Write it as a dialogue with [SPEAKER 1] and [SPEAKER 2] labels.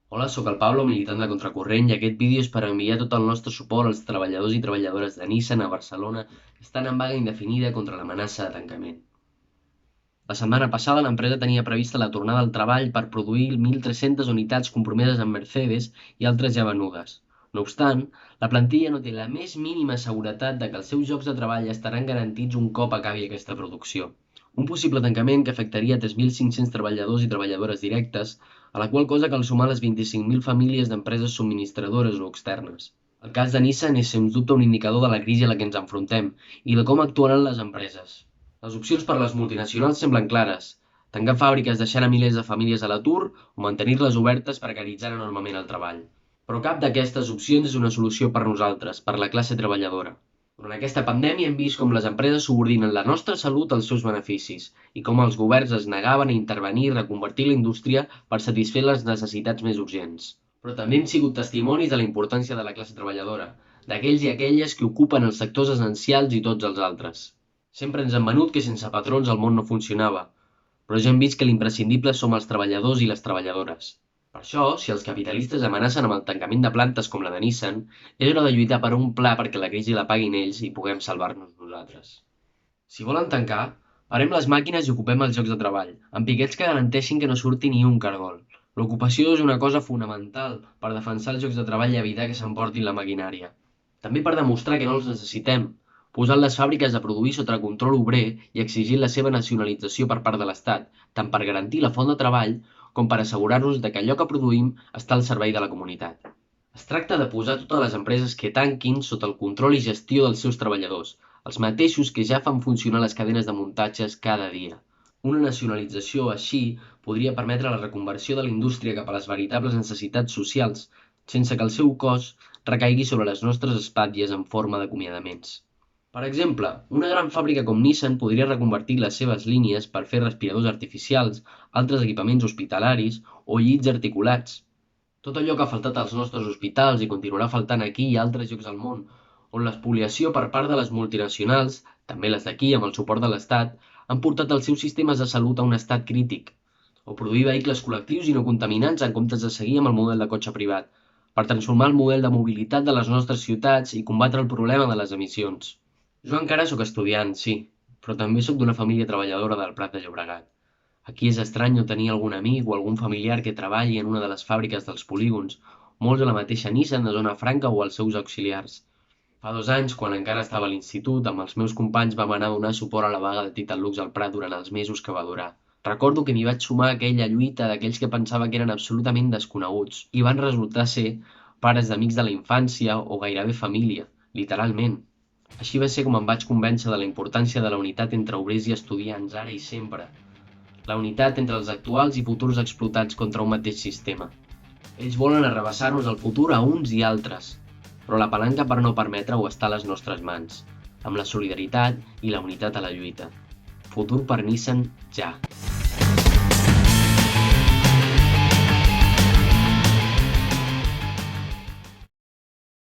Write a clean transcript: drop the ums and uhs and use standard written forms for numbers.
[SPEAKER 1] Hola, sóc el Pablo, militant de Contracorrent, i aquest vídeo és per enviar tot el nostre suport als treballadors i treballadores de Nissan a Barcelona que estan en vaga indefinida contra l'amenaça de tancament. La setmana passada l'empresa tenia prevista la tornada al treball per produir 1.300 unitats compromeses amb Mercedes i altres ja venudes. No obstant, la plantilla no té la més mínima seguretat de que els seus llocs de treball estaran garantits un cop acabi aquesta producció. Un possible tancament que afectaria 3.500 treballadors i treballadores directes, a la qual cosa cal sumar les 25.000 famílies d'empreses subministradores o externes. El cas de Nissan és sens dubte un indicador de la crisi a la que ens enfrontem i de com actuaran les empreses. Les opcions per a les multinacionals semblen clares: tancar fàbriques deixant a milers de famílies a l'atur o mantenir-les obertes precaritzant enormement el treball. Però cap d'aquestes opcions és una solució per nosaltres, per la classe treballadora. Durant aquesta pandèmia hem vist com les empreses subordinen la nostra salut als seus beneficis i com els governs es negaven a intervenir i reconvertir la indústria per satisfer les necessitats més urgents. Però també hem sigut testimonis de la importància de la classe treballadora, d'aquells i aquelles que ocupen els sectors essencials i tots els altres. Sempre ens han venut que sense patrons el món no funcionava, però ja hem vist que l'imprescindible som els treballadors i les treballadores. Per això, si els capitalistes amenacen amb el tancament de plantes com la de Nissan, és hora de lluitar per un pla perquè la crisi la paguin ells i puguem salvar-nos nosaltres. Si volen tancar, parem les màquines i ocupem els llocs de treball, amb piquets que garanteixin que no surti ni un cargol. L'ocupació és una cosa fonamental per defensar els llocs de treball i evitar que s'emportin la maquinària. També per demostrar que no els necessitem, posant les fàbriques a produir sota control obrer i exigint la seva nacionalització per part de l'Estat, tant per garantir la font de treball com per assegurar-nos de que allò que produïm està al servei de la comunitat. Es tracta de posar totes les empreses que tanquin sota el control i gestió dels seus treballadors, els mateixos que ja fan funcionar les cadenes de muntatges cada dia. Una nacionalització així podria permetre la reconversió de la indústria cap a les veritables necessitats socials, sense que el seu cost recaigui sobre les nostres espatlles en forma d'acomiadaments. Per exemple, una gran fàbrica com Nissan podria reconvertir les seves línies per fer respiradors artificials, altres equipaments hospitalaris o llits articulats. Tot allò que ha faltat als nostres hospitals i continuarà faltant aquí i a altres llocs del món, on l'espoliació per part de les multinacionals, també les d'aquí amb el suport de l'Estat, han portat els seus sistemes de salut a un estat crític. O produir vehicles col·lectius i no contaminants en comptes de seguir amb el model de cotxe privat, per transformar el model de mobilitat de les nostres ciutats i combatre el problema de les emissions. Jo encara sóc estudiant, sí, però també sóc d'una família treballadora del Prat de Llobregat. Aquí és estrany no tenir algun amic o algun familiar que treballi en una de les fàbriques dels polígons, molts a la mateixa Nissan de Zona Franca o els seus auxiliars. Fa 2 anys, quan encara estava a l'institut, amb els meus companys vam anar a donar suport a la vaga de Titan-Lux al Prat durant els mesos que va durar. Recordo que m'hi vaig sumar a aquella lluita d'aquells que pensava que eren absolutament desconeguts i van resultar ser pares d'amics de la infància o gairebé família, literalment. Així va ser com em vaig convèncer de la importància de la unitat entre obrers i estudiants, ara i sempre. La unitat entre els actuals i futurs explotats contra un mateix sistema. Ells volen arrabassar-nos el futur a uns i altres, però la palanca per no permetre-ho està a les nostres mans, amb la solidaritat i la unitat a la lluita. Futur per Nissan, ja!